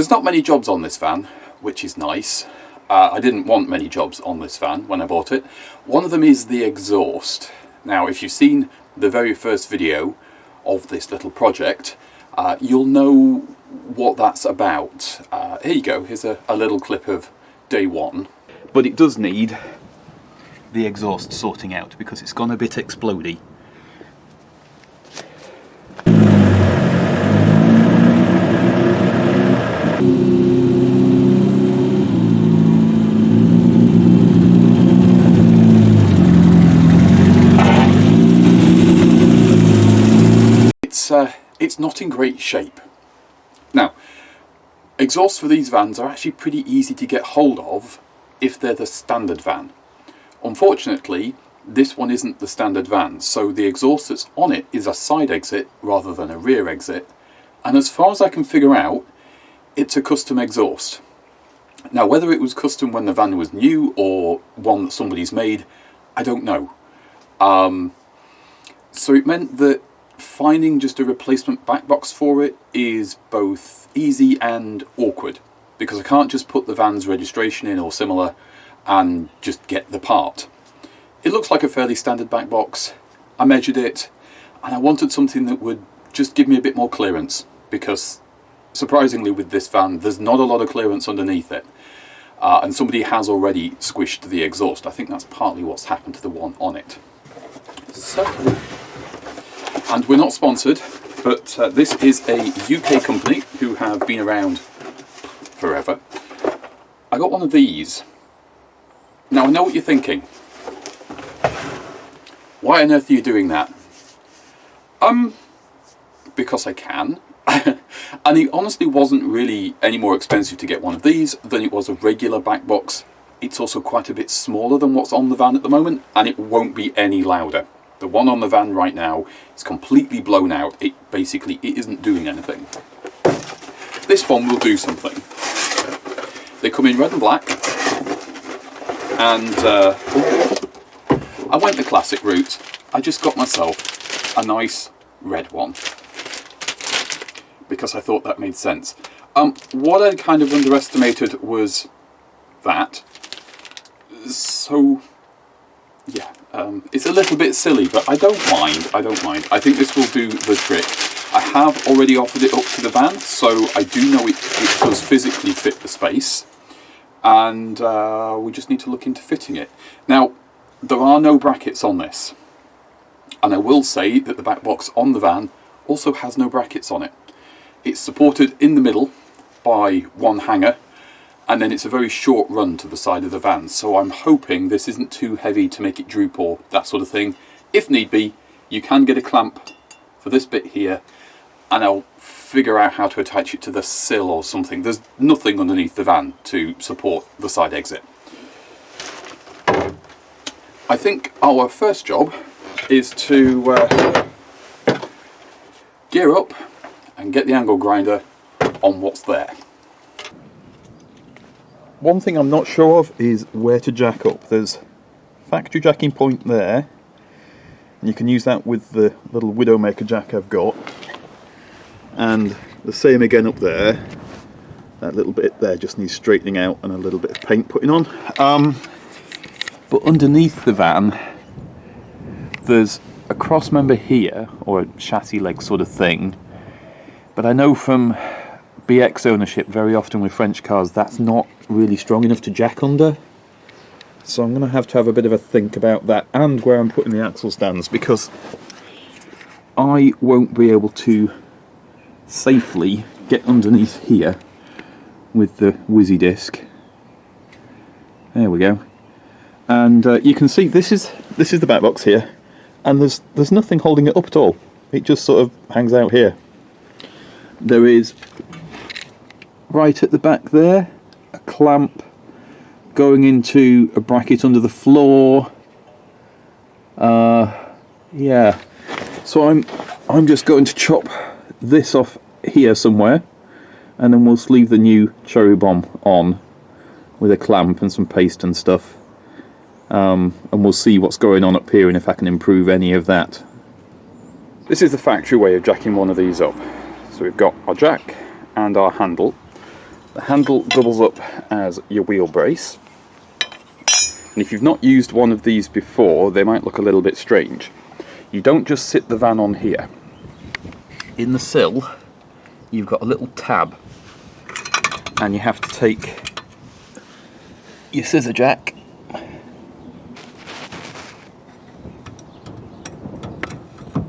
There's not many jobs on this van, which is nice. I didn't want many jobs on this van when I bought it. One of them is the exhaust. Now, if you've seen the very first video of this little project, you'll know what that's about. Here you go, here's a little clip of day one. But it does need the exhaust sorting out because it's gone a bit explodey. It's not in great shape. Now, exhausts for these vans are actually pretty easy to get hold of if they're the standard van. Unfortunately, this one isn't the standard van, so the exhaust that's on it is a side exit rather than a rear exit, and as far as I can figure out, it's a custom exhaust. Now, whether it was custom when the van was new or one that somebody's made, I don't know. So it meant that finding just a replacement back box for it is both easy and awkward, because I can't just put the van's registration in or similar and just get the part. It looks like a fairly standard back box. I measured it and I wanted something that would just give me a bit more clearance, because surprisingly with this van there's not a lot of clearance underneath it, and somebody has already squished the exhaust. I think that's partly what's happened to the one on it. So, and we're not sponsored, but this is a UK company who have been around forever. I got one of these. Now I know what you're thinking. Why on earth are you doing that? Because I can. And it honestly wasn't really any more expensive to get one of these than it was a regular back box. It's also quite a bit smaller than what's on the van at the moment, and it won't be any louder. The one on the van right now is completely blown out. It isn't doing anything. This one will do something. They come in red and black, and I went the classic route. I just got myself a nice red one because I thought that made sense. What I kind of underestimated was that. So yeah, it's a little bit silly, but I don't mind. I think this will do the trick. I have already offered it up to the van, so I do know it does physically fit the space, and we just need to look into fitting it. Now, there are no brackets on this, and I will say that the back box on the van also has no brackets on it. It's supported in the middle by one hanger, and then it's a very short run to the side of the van, so I'm hoping this isn't too heavy to make it droop or that sort of thing. If need be, you can get a clamp for this bit here, and I'll figure out how to attach it to the sill or something. There's nothing underneath the van to support the side exit. I think our first job is to gear up and get the angle grinder on what's there. One thing I'm not sure of is where to jack up. There's factory jacking point there, and you can use that with the little Widowmaker jack I've got, and the same again up there. That little bit there just needs straightening out and a little bit of paint putting on. But underneath the van there's a cross member here, or a chassis leg sort of thing, but I know from BX ownership very often with French cars that's not really strong enough to jack under, so I'm going to have a bit of a think about that and where I'm putting the axle stands, because I won't be able to safely get underneath here with the Whizzy disc. There we go, and you can see this is the back box here, and there's nothing holding it up at all. It just sort of hangs out here. There is right at the back there a clamp going into a bracket under the floor. Yeah, so I'm just going to chop this off here somewhere, and then we'll sleeve the new cherry bomb on with a clamp and some paste and stuff, and we'll see what's going on up here and if I can improve any of that. This is the factory way of jacking one of these up. So we've got our jack and our handle, The handle doubles up as your wheel brace. And if you've not used one of these before, they might look a little bit strange. You don't just sit the van on here. In the sill, you've got a little tab, and you have to take your scissor jack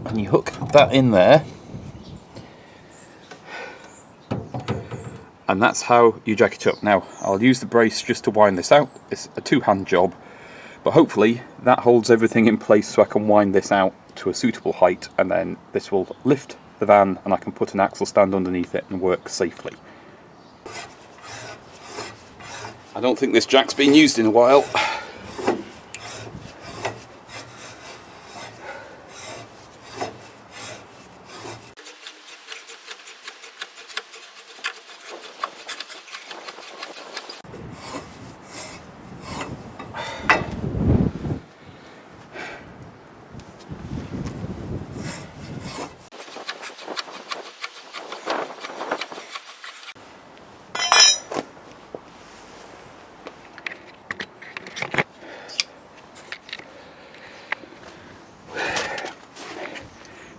and you hook that in there, and that's how you jack it up. Now, I'll use the brace just to wind this out. It's a two-hand job, but hopefully that holds everything in place so I can wind this out to a suitable height, and then this will lift the van and I can put an axle stand underneath it and work safely. I don't think this jack's been used in a while.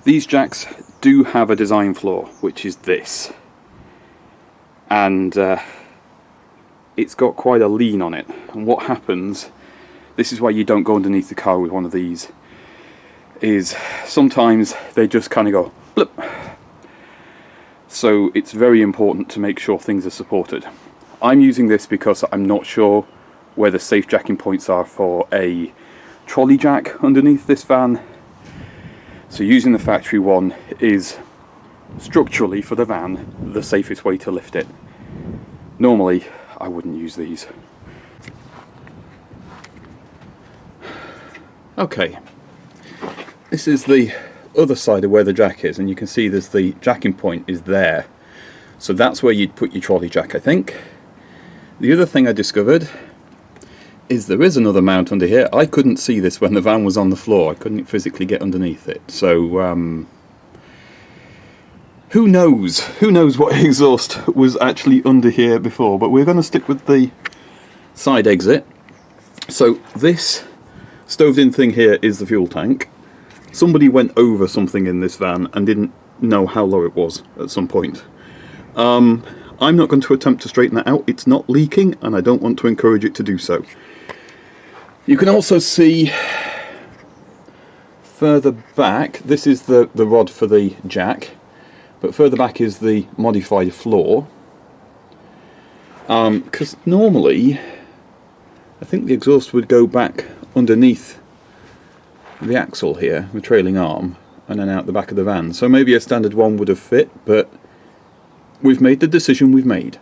These jacks do have a design flaw, which is this, and it's got quite a lean on it. And what happens, this is why you don't go underneath the car with one of these, is sometimes they just kind of go blip. So it's very important to make sure things are supported. I'm using this because I'm not sure where the safe jacking points are for a trolley jack underneath this van. So using the factory one is structurally for the van the safest way to lift it. Normally I wouldn't use these. Okay, this is the other side of where the jack is, and you can see there's the jacking point is there. So that's where you'd put your trolley jack, I think. The other thing I discovered is there is another mount under here. I couldn't see this when the van was on the floor. I couldn't physically get underneath it. So who knows? Who knows what exhaust was actually under here before? But we're going to stick with the side exit. So this stoved-in thing here is the fuel tank. Somebody went over something in this van and didn't know how low it was at some point. I'm not going to attempt to straighten that out. It's not leaking, and I don't want to encourage it to do so. You can also see further back, this is the rod for the jack, but further back is the modified floor. Because normally, I think the exhaust would go back underneath the axle here, the trailing arm, and then out the back of the van. So maybe a standard one would have fit, but we've made the decision we've made.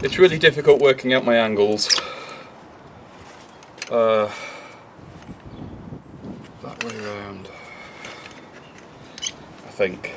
It's really difficult working out my angles. That way around, I think.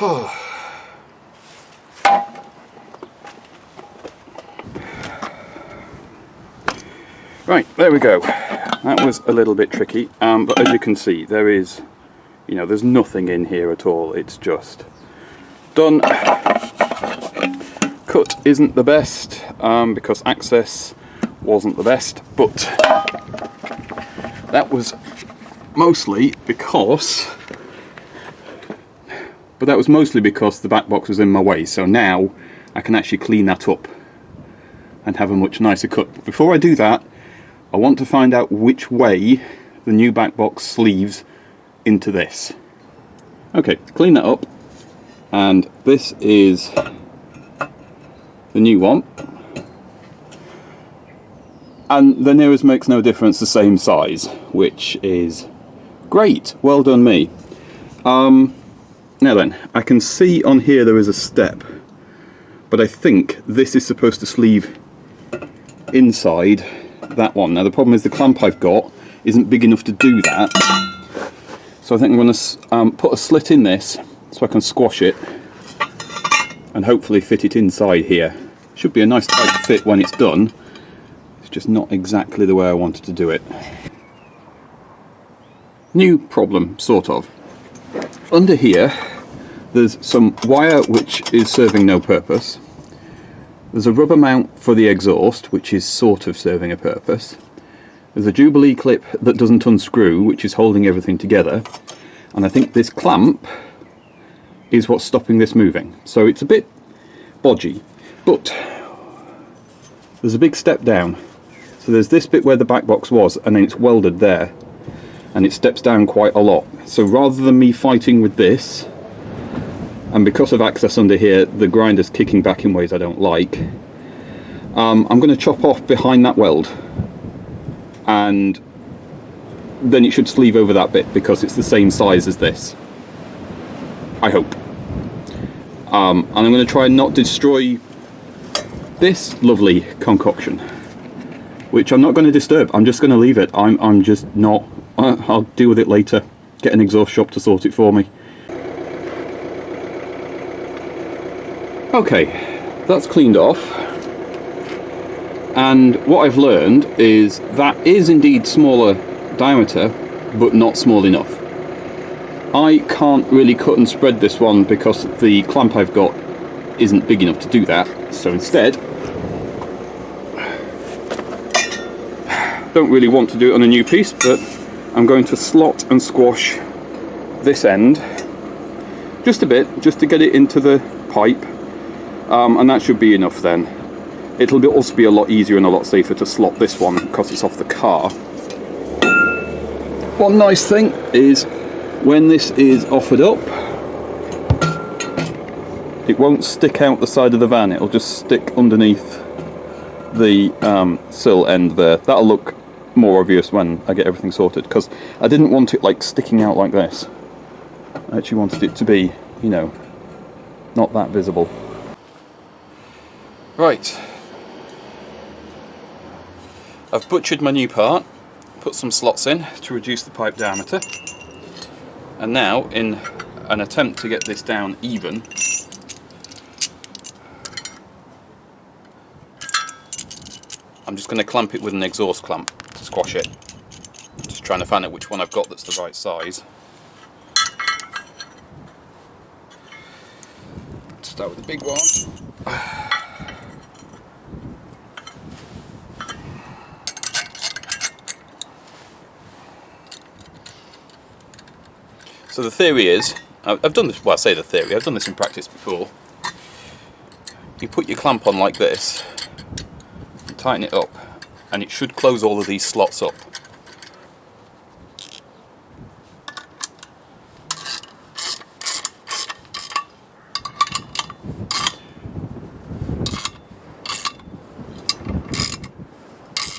Right, there we go. That was a little bit tricky, but as you can see, there is, you know, there's nothing in here at all. It's just done. Cut isn't the best because access wasn't the best, but that was mostly because the back box was in my way. So now I can actually clean that up and have a much nicer cut. Before I do that, I want to find out which way the new back box sleeves into this. Okay, clean that up, and this is the new one, and the nearest makes no difference, the same size, which is great. Well done me. Now then, I can see on here there is a step, but I think this is supposed to sleeve inside that one. Now the problem is the clamp I've got isn't big enough to do that, so I think I'm going to put a slit in this so I can squash it and hopefully fit it inside here. Should be a nice tight fit when it's done. It's just not exactly the way I wanted to do it. New problem, sort of. Under here there's some wire which is serving no purpose. There's a rubber mount for the exhaust, which is sort of serving a purpose. There's a Jubilee clip that doesn't unscrew, which is holding everything together. And I think this clamp is what's stopping this moving. So it's a bit bodgy, but there's a big step down. So there's this bit where the back box was, and then it's welded there. And it steps down quite a lot. So rather than me fighting with this, and because of access under here, the grinder's kicking back in ways I don't like, I'm going to chop off behind that weld, and then it should sleeve over that bit because it's the same size as this, I hope. And I'm going to try and not destroy this lovely concoction, which I'm not going to disturb. I'm just going to leave it. I'm just not. I'll deal with it later. Get an exhaust shop to sort it for me. Okay, that's cleaned off, and what I've learned is that is indeed smaller diameter, but not small enough. I can't really cut and spread this one because the clamp I've got isn't big enough to do that, so instead, don't really want to do it on a new piece, but I'm going to slot and squash this end just a bit, just to get it into the pipe. And that should be enough then. It'll also be a lot easier and a lot safer to slot this one because it's off the car. One nice thing is when this is offered up, it won't stick out the side of the van, it'll just stick underneath the sill end there. That'll look more obvious when I get everything sorted, because I didn't want it like sticking out like this. I actually wanted it to be, you know, not that visible. Right, I've butchered my new part, put some slots in to reduce the pipe diameter, and now in an attempt to get this down even, I'm just going to clamp it with an exhaust clamp to squash it. Just trying to find out which one I've got that's the right size. Start with the big one. So the theory is, I've done this, well I say the theory, I've done this in practice before. You put your clamp on like this, and tighten it up, and it should close all of these slots up.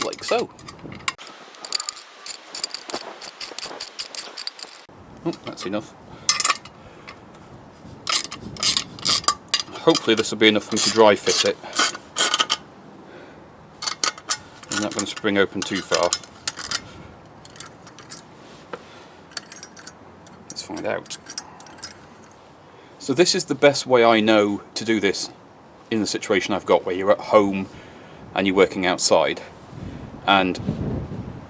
Like so. Oh, that's enough. Hopefully this will be enough for me to dry fit it. I'm not going to spring open too far. Let's find out. So this is the best way I know to do this in the situation I've got, where you're at home and you're working outside. And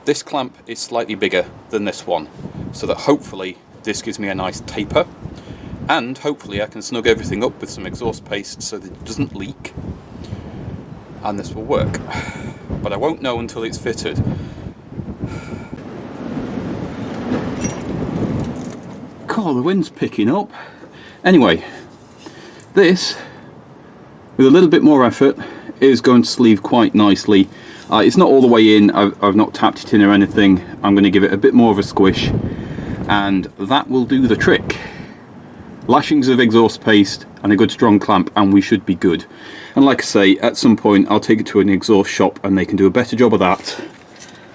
this clamp is slightly bigger than this one, so that hopefully this gives me a nice taper, and hopefully I can snug everything up with some exhaust paste so that it doesn't leak, and this will work. But I won't know until it's fitted. God, the wind's picking up. Anyway, this, with a little bit more effort, is going to sleeve quite nicely. It's not all the way in, I've not tapped it in or anything. I'm going to give it a bit more of a squish, and that will do the trick. Lashings of exhaust paste and a good strong clamp, and we should be good. And like I say, at some point I'll take it to an exhaust shop and they can do a better job of that,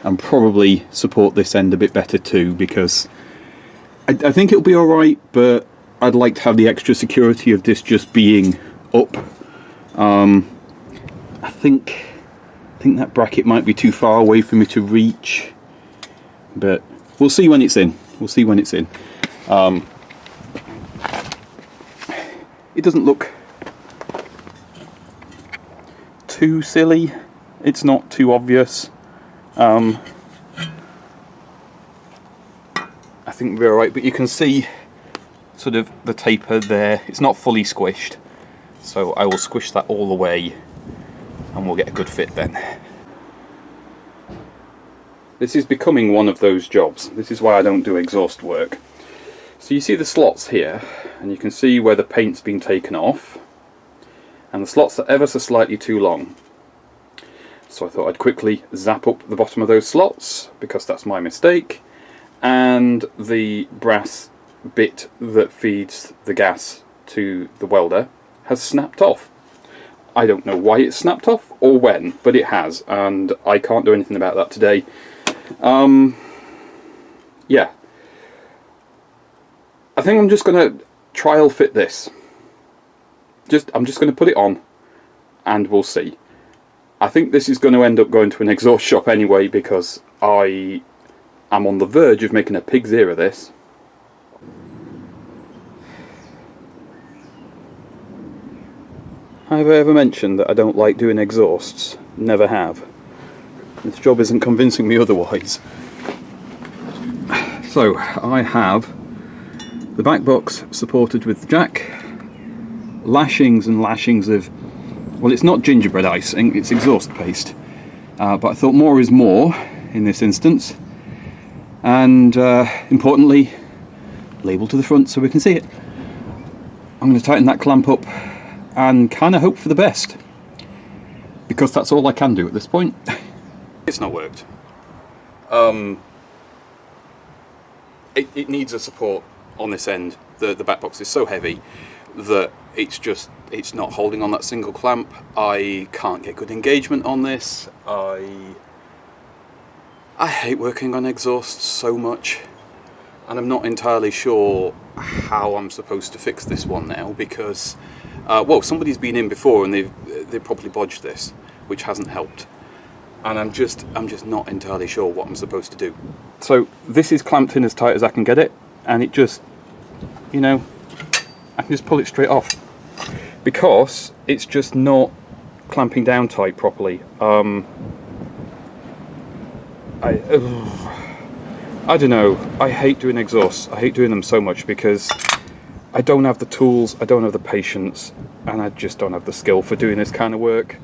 and probably support this end a bit better too, because I think it'll be alright, but I'd like to have the extra security of this just being up. I think that bracket might be too far away for me to reach, but we'll see when it's in. We'll see when it's in. It doesn't look too silly. It's not too obvious. I think we're alright, but you can see sort of the taper there. It's not fully squished, so I will squish that all the way and we'll get a good fit then. This is becoming one of those jobs. This is why I don't do exhaust work. So you see the slots here, and you can see where the paint's been taken off, and the slots are ever so slightly too long. So I thought I'd quickly zap up the bottom of those slots, because that's my mistake, and the brass bit that feeds the gas to the welder has snapped off. I don't know why it snapped off or when, but it has, and I can't do anything about that today. Yeah. I think I'm just going to trial fit this. I'm just going to put it on and we'll see. I think this is going to end up going to an exhaust shop anyway, because I am on the verge of making a pig's ear of this. Have I ever mentioned that I don't like doing exhausts? Never have. This job isn't convincing me otherwise. So I have the back box supported with the jack, lashings and lashings of, well, it's not gingerbread icing, it's exhaust paste, but I thought more is more in this instance, and importantly, label to the front so we can see it. I'm going to tighten that clamp up and kind of hope for the best, because that's all I can do at this point. It's not worked. It needs a support on this end. The back box is so heavy that it's not holding on that single clamp. I can't get good engagement on this. I hate working on exhausts so much, and I'm not entirely sure how I'm supposed to fix this one now, because well, somebody's been in before and they've probably bodged this, which hasn't helped, and I'm just not entirely sure what I'm supposed to do. So this is clamped in as tight as I can get it, and it just, you know, I can just pull it straight off, because it's just not clamping down tight properly. I don't know, I hate doing exhausts. I hate doing them so much because I don't have the tools, I don't have the patience, and I just don't have the skill for doing this kind of work.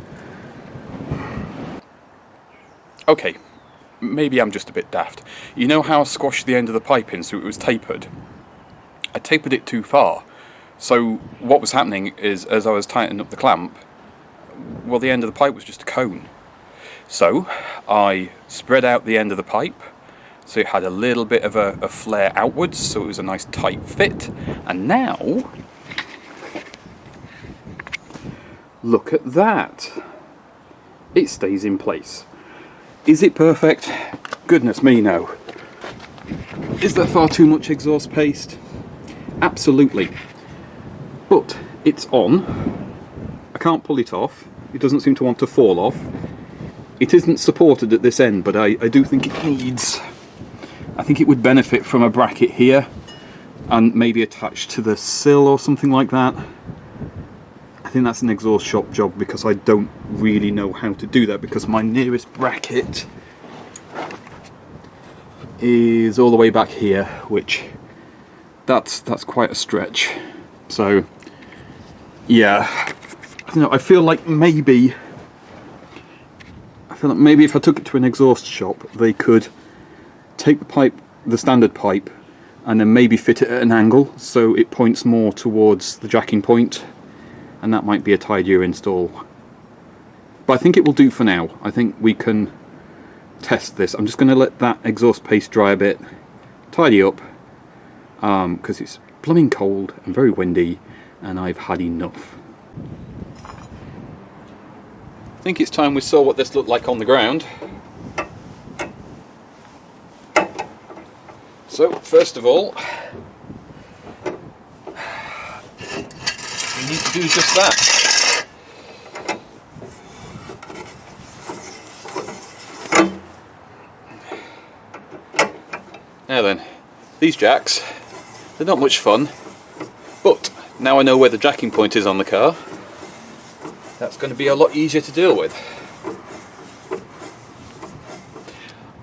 Okay, maybe I'm just a bit daft. You know how I squashed the end of the pipe in so it was tapered? I tapered it too far. So what was happening is, as I was tightening up the clamp, well, the end of the pipe was just a cone. So I spread out the end of the pipe so it had a little bit of a flare outwards, so it was a nice tight fit. And now, look at that. It stays in place. Is it perfect? Goodness me, no. Is there far too much exhaust paste? Absolutely. But it's on. I can't pull it off. It doesn't seem to want to fall off. It isn't supported at this end, but I do think it needs... I think it would benefit from a bracket here. and maybe attached to the sill or something like that. I think that's an exhaust shop job, because I don't really know how to do that, because my nearest bracket is all the way back here, which that's quite a stretch. So yeah, I feel like maybe if I took it to an exhaust shop, they could take the pipe, the standard pipe, and then maybe fit it at an angle so it points more towards the jacking point, and that might be a tidier install. But I think it will do for now. I think we can test this. I'm just going to let that exhaust paste dry a bit, tidy up, because it's blooming cold and very windy, and I've had enough. I think it's time we saw what this looked like on the ground. So first of all, we need to do just that. Now then, these jacks, they're not much fun, but now I know where the jacking point is on the car, that's going to be a lot easier to deal with.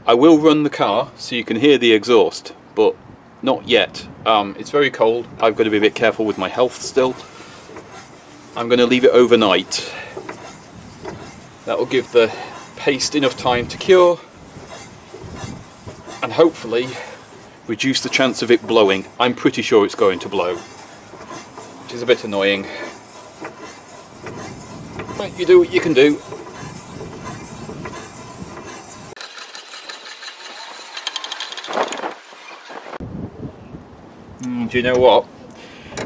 I will run the car so you can hear the exhaust, but not yet. It's very cold, I've got to be a bit careful with my health still. I'm going to leave it overnight. That will give the paste enough time to cure, and hopefully reduce the chance of it blowing. I'm pretty sure it's going to blow, which is a bit annoying. But you do what you can do. Do you know what?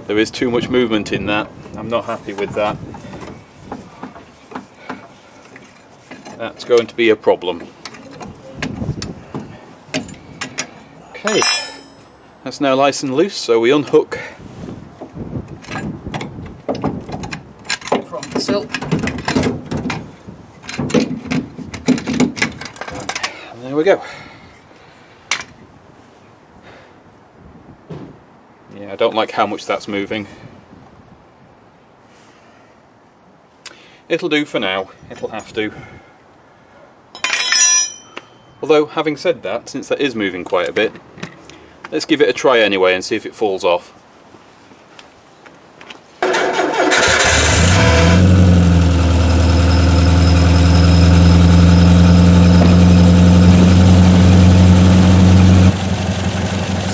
There is too much movement in that. I'm not happy with that. That's going to be a problem. Okay, that's now nice and loose, so we unhook from the sill. And there we go. Yeah, I don't like how much that's moving. It'll do for now, it'll have to. Although, having said that, since that is moving quite a bit, let's give it a try anyway and see if it falls off.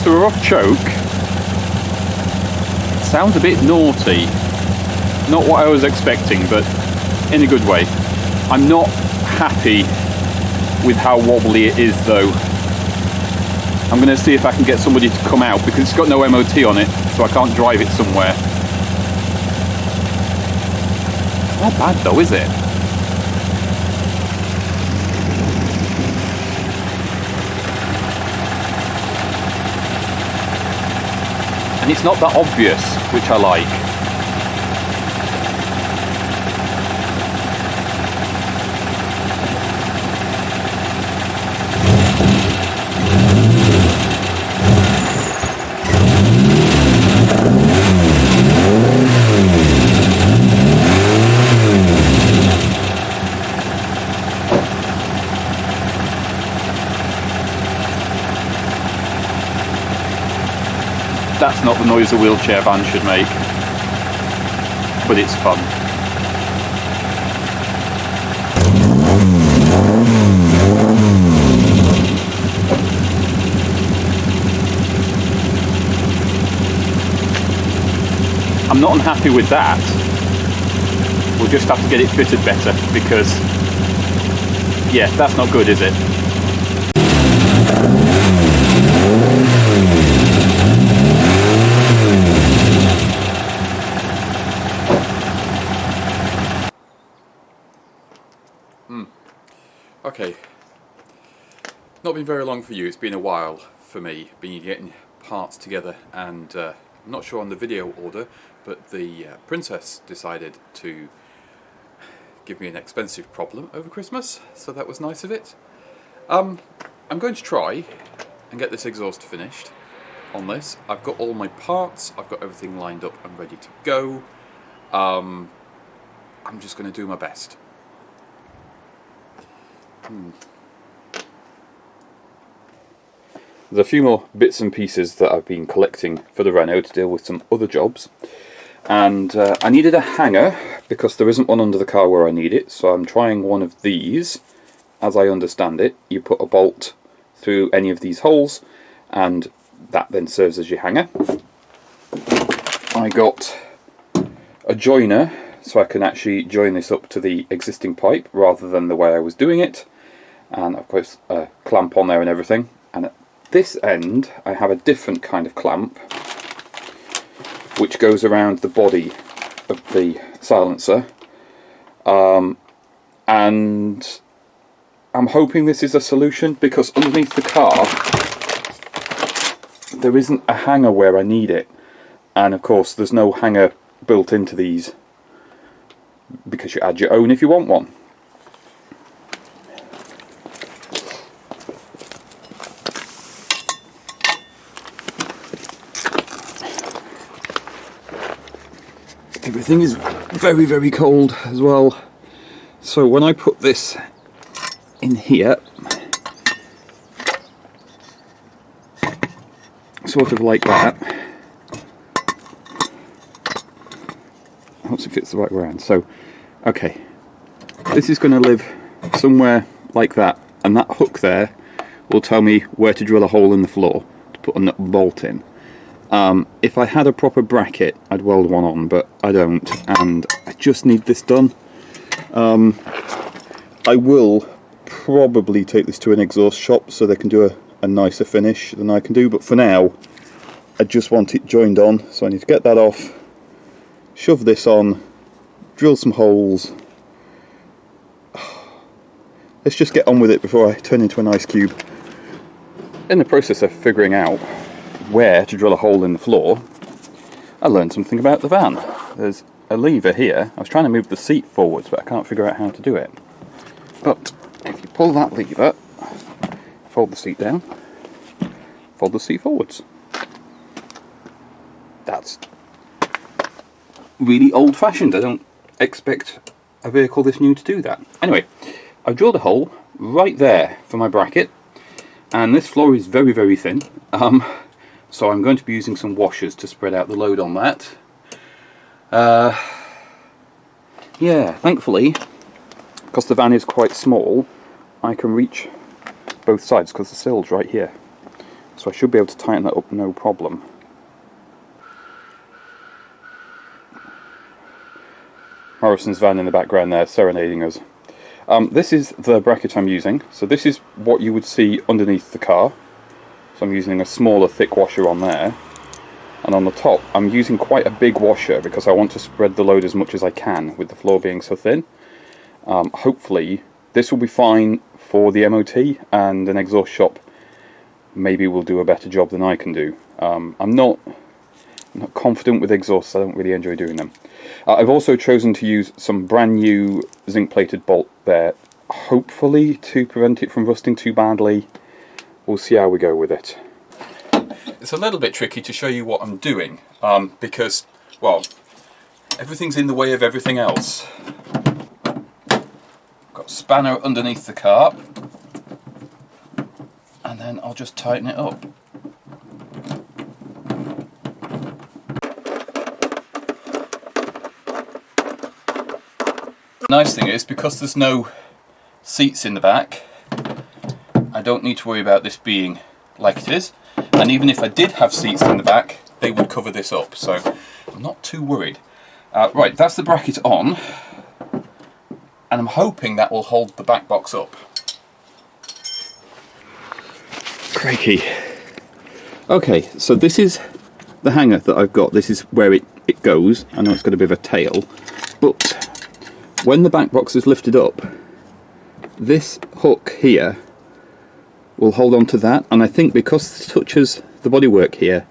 So we're off choke. Sounds a bit naughty. Not what I was expecting, but in a good way. I'm not happy with how wobbly it is though. I'm going to see if I can get somebody to come out, because it's got no MOT on it, so I can't drive it somewhere. Not bad though, is it? And it's not that obvious, which I like. That's not the noise a wheelchair van should make, but it's fun. I'm not unhappy with that. We'll just have to get it fitted better, because yeah, that's not good, is it? Okay, not been very long for you, it's been a while for me, been getting parts together, and I'm not sure on the video order, but the Princess decided to give me an expensive problem over Christmas, so that was nice of it. I'm going to try and get this exhaust finished, on this. I've got all my parts, I've got everything lined up and ready to go. I'm just going to do my best. There's a few more bits and pieces that I've been collecting for the Renault to deal with some other jobs. And I needed a hanger because there isn't one under the car where I need it, so I'm trying one of these. As I understand it, you put a bolt through any of these holes and that then serves as your hanger. I got a joiner so I can actually join this up to the existing pipe rather than the way I was doing it, and of course a clamp on there and everything. And at this end I have a different kind of clamp which goes around the body of the silencer, and I'm hoping this is a solution, because underneath the car there isn't a hanger where I need it, and of course there's no hanger built into these because you add your own if you want one. Everything is very, very cold as well, so when I put this in here, sort of like that, I hope it fits the right way around. So, okay, this is going to live somewhere like that, and that hook there will tell me where to drill a hole in the floor to put a nut bolt in. If I had a proper bracket, I'd weld one on, but I don't, and I just need this done. I will probably take this to an exhaust shop so they can do a nicer finish than I can do, but for now I just want it joined on, so I need to get that off, shove this on, drill some holes. Let's just get on with it before I turn into an ice cube. In the process of figuring out where to drill a hole in the floor, I learned something about the van. There's a lever here. I was trying to move the seat forwards, but I can't figure out how to do it. But if you pull that lever, fold the seat down, fold the seat forwards. That's really old-fashioned. I don't expect a vehicle this new to do that. Anyway, I've drilled a hole right there for my bracket, and this floor is very, very thin. So I'm going to be using some washers to spread out the load on that. Yeah, thankfully, because the van is quite small, I can reach both sides because the sill's right here. So I should be able to tighten that up no problem. Morrison's van in the background there, serenading us. This is the bracket I'm using. So this is what you would see underneath the car. So I'm using a smaller thick washer on there. And on the top, I'm using quite a big washer because I want to spread the load as much as I can with the floor being so thin. Hopefully this will be fine for the MOT, and an exhaust shop maybe will do a better job than I can do. I'm not confident with exhausts. I don't really enjoy doing them. I've also chosen to use some brand new zinc plated bolt there, hopefully to prevent it from rusting too badly. We'll see how we go with it. It's a little bit tricky to show you what I'm doing, because, well, everything's in the way of everything else. Got a spanner underneath the car, and then I'll just tighten it up. The nice thing is, because there's no seats in the back, I don't need to worry about this being like it is, and even if I did have seats in the back, they would cover this up, so I'm not too worried. Right, that's the bracket on, and I'm hoping that will hold the back box up. Crikey. Okay, so this is the hanger that I've got. This is where it goes. I know it's got a bit of a tail, but when the back box is lifted up, this hook here will hold on to that, and I think because it touches the bodywork here,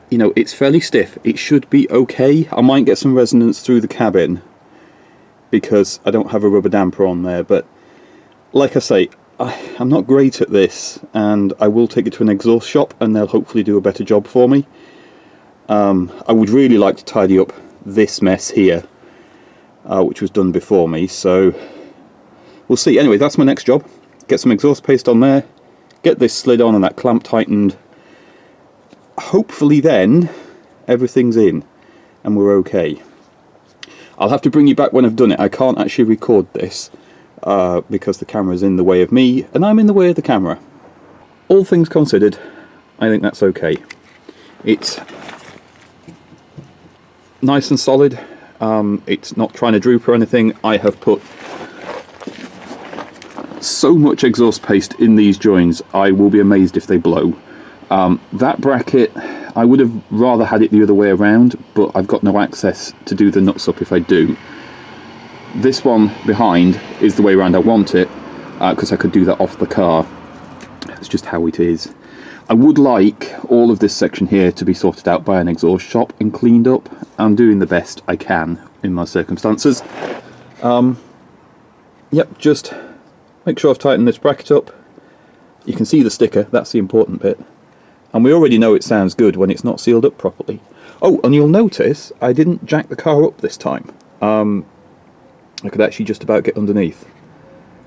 you know, it's fairly stiff. It should be okay. I might get some resonance through the cabin because I don't have a rubber damper on there, but like I say, I'm not great at this, and I will take it to an exhaust shop and they'll hopefully do a better job for me. I would really like to tidy up this mess here, which was done before me, so we'll see. Anyway, that's my next job. Get some exhaust paste on there, get this slid on and that clamp tightened. Hopefully then everything's in and we're okay. I'll have to bring you back when I've done it. I can't actually record this because the camera's in the way of me and I'm in the way of the camera. All things considered, I think that's okay. It's nice and solid. It's not trying to droop or anything. I have put so much exhaust paste in these joins, I will be amazed if they blow. That bracket, I would have rather had it the other way around, but I've got no access to do the nuts up if I do. This one behind is the way around I want it, because I could do that off the car. It's just how it is. I would like all of this section here to be sorted out by an exhaust shop and cleaned up. I'm doing the best I can in my circumstances. Yep, just make sure I've tightened this bracket up. You can see the sticker, that's the important bit. And we already know it sounds good when it's not sealed up properly. Oh, and you'll notice I didn't jack the car up this time. I could actually just about get underneath.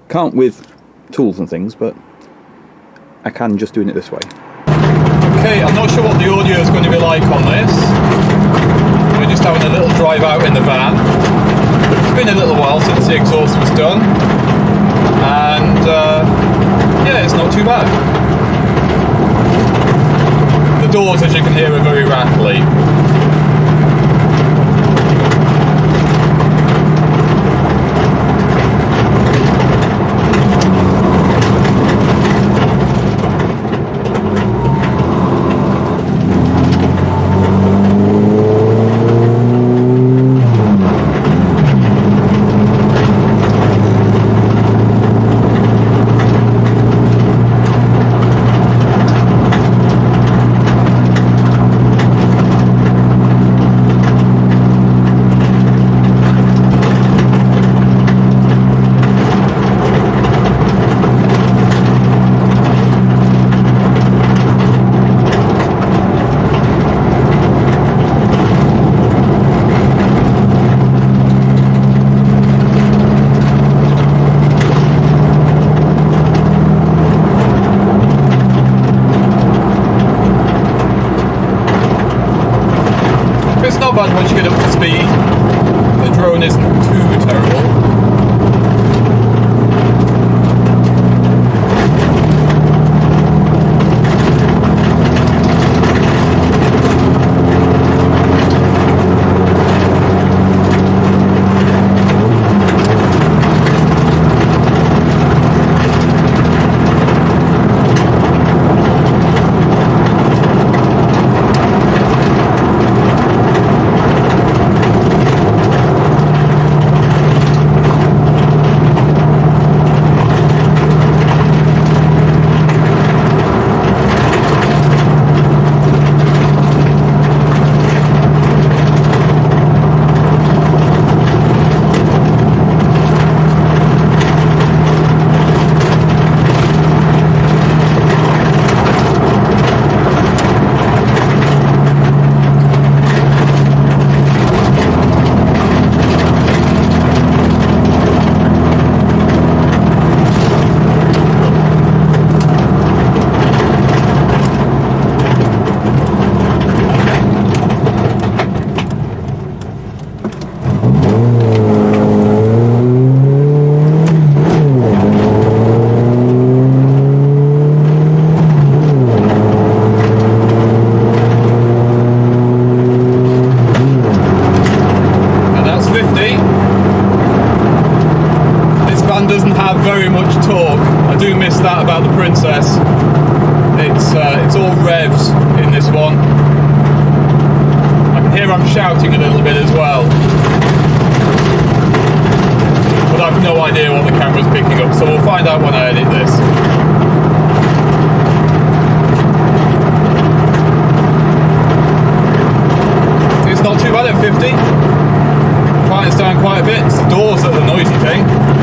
Can't with tools and things, but I can just doing it this way. Okay, I'm not sure what the audio is going to be like on this. We're just having a little drive out in the van. It's been a little while since the exhaust was done. And yeah, it's not too bad. The doors, as you can hear, are very rattly. It's not bad once you get up to speed. The drone isn't too terrible. Very much torque. I do miss that about the Princess. It's all revs in this one. I can hear I'm shouting a little bit as well, but I've no idea what the camera's picking up, so we'll find out when I edit this. It's not too bad at 50. Quiets down quite a bit. It's the doors that are the noisy thing.